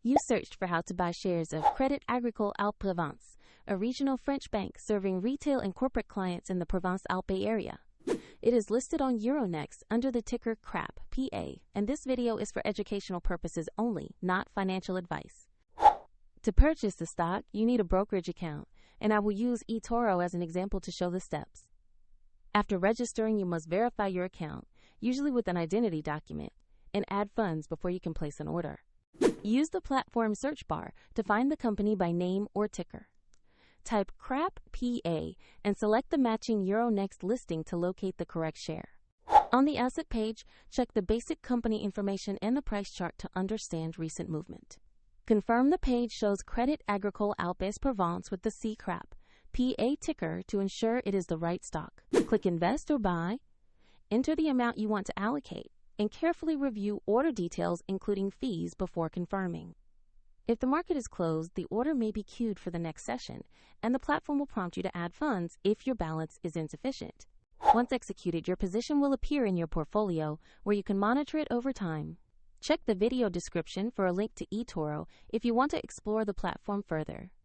You searched for how to buy shares of Credit Agricole Alpes Provence, a regional French bank serving retail and corporate clients in the Provence-Alpes area. It is listed on Euronext under the ticker CRAP.PA, and this video is for educational purposes only, not financial advice. To purchase the stock, you need a brokerage account, and I will use eToro as an example to show the steps. After registering, you must verify your account, usually with an identity document, and add funds before you can place an order. Use the platform search bar to find the company by name or ticker. Type CRAP.PA and select the matching Euronext listing to locate the correct share. On the asset page, check the basic company information and the price chart to understand recent movement. Confirm the page shows Credit Agricole Alpes Provence with the CRAP.PA ticker to ensure it is the right stock. Click Invest or Buy. Enter the amount you want to allocate and carefully review order details including fees before confirming. If the market is closed, the order may be queued for the next session, and the platform will prompt you to add funds if your balance is insufficient. Once executed, your position will appear in your portfolio, where you can monitor it over time. Check the video description for a link to eToro if you want to explore the platform further.